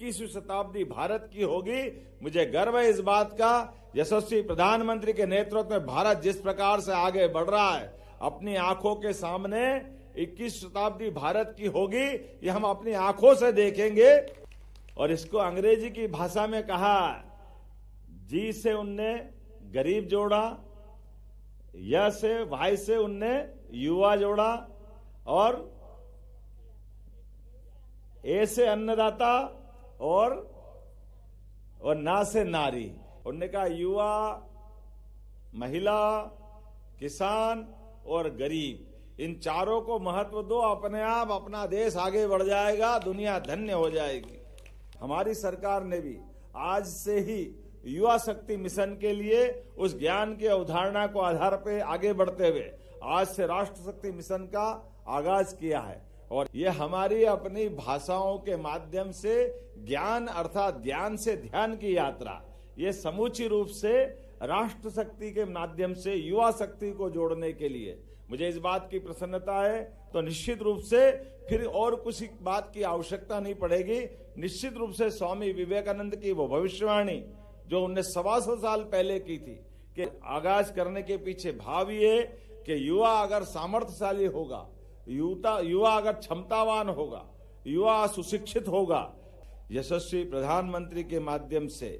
21वीं शताब्दी भारत की होगी। मुझे गर्व है इस बात का, यशस्वी प्रधानमंत्री के नेतृत्व में भारत जिस प्रकार से आगे बढ़ रहा है, अपनी आंखों के सामने 21वीं शताब्दी भारत की होगी, ये हम अपनी आंखों से देखेंगे। और इसको अंग्रेजी की भाषा में कहा, जी से उनने गरीब जोड़ा, य से वाई से उनने युवा जोड़ा, और ए से अन्नदाता, और ना से नारी। उन्होंने कहा युवा, महिला, किसान और गरीब, इन चारों को महत्व दो, अपने आप अपना देश आगे बढ़ जाएगा, दुनिया धन्य हो जाएगी। हमारी सरकार ने भी आज से ही युवा शक्ति मिशन के लिए उस ज्ञान की अवधारणा को आधार पे आगे बढ़ते हुए आज से राष्ट्र शक्ति मिशन का आगाज किया है। और ये हमारी अपनी भाषाओं के माध्यम से ज्ञान अर्थात ज्ञान से ध्यान की यात्रा, ये समूची रूप से राष्ट्र शक्ति के माध्यम से युवा शक्ति को जोड़ने के लिए मुझे इस बात की प्रसन्नता है। तो निश्चित रूप से फिर और कुछ बात की आवश्यकता नहीं पड़ेगी। निश्चित रूप से स्वामी विवेकानंद की वो भविष्यवाणी जो उन्होंने 125 साल पहले की थी कि आगाज करने के पीछे भाव ये कि युवा अगर सामर्थ्यशाली होगा, युवा अगर क्षमतावान होगा, युवा सुशिक्षित होगा, यशस्वी प्रधानमंत्री के माध्यम से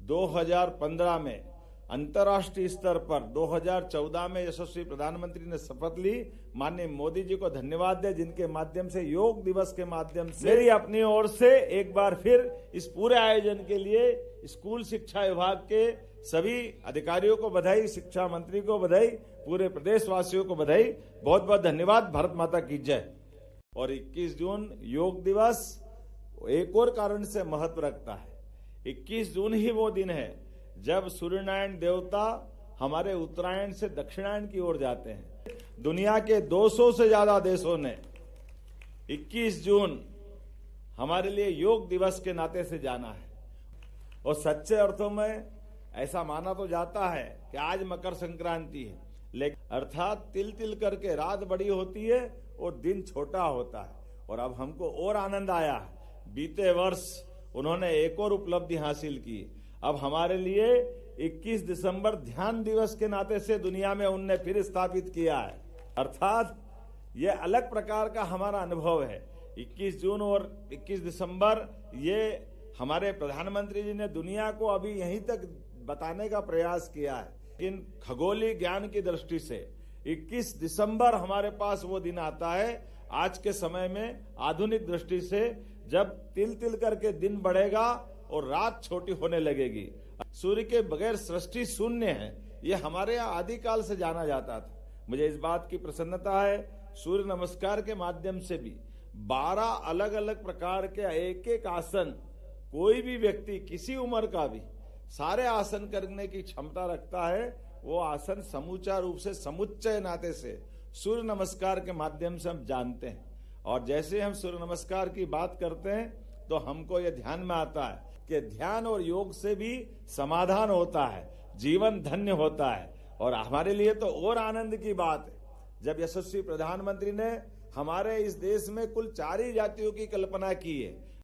2015 में अंतर्राष्ट्रीय स्तर पर 2014 में यशस्वी प्रधानमंत्री ने शपथ ली। माननीय मोदी जी को धन्यवाद दे, जिनके माध्यम से योग दिवस के माध्यम से मेरी अपनी ओर से एक बार फिर इस पूरे आयोजन के लिए स्कूल शिक्षा विभाग के सभी अधिकारियों को बधाई, शिक्षा मंत्री को बधाई, पूरे प्रदेशवासियों को बधाई। बहुत बहुत धन्यवाद। भारत माता की जय। और 21 जून योग दिवस एक और कारण से महत्व रखता है। 21 जून ही वो दिन है जब सूर्यनारायण देवता हमारे उत्तरायण से दक्षिणायन की ओर जाते हैं। दुनिया के 200 से ज्यादा देशों ने 21 जून हमारे लिए योग दिवस के नाते से जाना है। और सच्चे अर्थों में ऐसा माना तो जाता है कि आज मकर संक्रांति है, लेकिन अर्थात तिल तिल करके रात बड़ी होती है और दिन छोटा होता है। और अब हमको और आनंद आया, बीते वर्ष उन्होंने एक और उपलब्धि हासिल की। अब हमारे लिए 21 दिसंबर ध्यान दिवस के नाते से दुनिया में उनने फिर स्थापित किया है। अर्थात ये अलग प्रकार का हमारा अनुभव है। 21 जून और 21 दिसंबर ये हमारे प्रधानमंत्री जी ने दुनिया को अभी यहीं तक बताने का प्रयास किया है। लेकिन खगोलीय ज्ञान की दृष्टि से 21 दिसंबर हमारे पास वो दिन आता है आज के समय में आधुनिक दृष्टि से, जब तिल तिल करके दिन बढ़ेगा और रात छोटी होने लगेगी। सूर्य के बगैर सृष्टि शून्य है, ये हमारे यहाँ आदिकाल से जाना जाता था। मुझे इस बात की प्रसन्नता है, सूर्य नमस्कार के माध्यम से भी 12 अलग अलग प्रकार के एक एक आसन कोई भी व्यक्ति किसी उम्र का भी सारे आसन करने की क्षमता रखता है। वो आसन समूचा रूप से समुच्चय नाते से सूर्य नमस्कार के माध्यम से हम जानते हैं। और जैसे हम सूर्य नमस्कार की बात करते हैं तो हमको ये ध्यान में आता है कि ध्यान और योग से भी समाधान होता है, जीवन धन्य होता है। और हमारे लिए तो और आनंद की बात है जब यशस्वी प्रधानमंत्री ने हमारे इस देश में कुल 4 ही जातियों की कल्पना की है।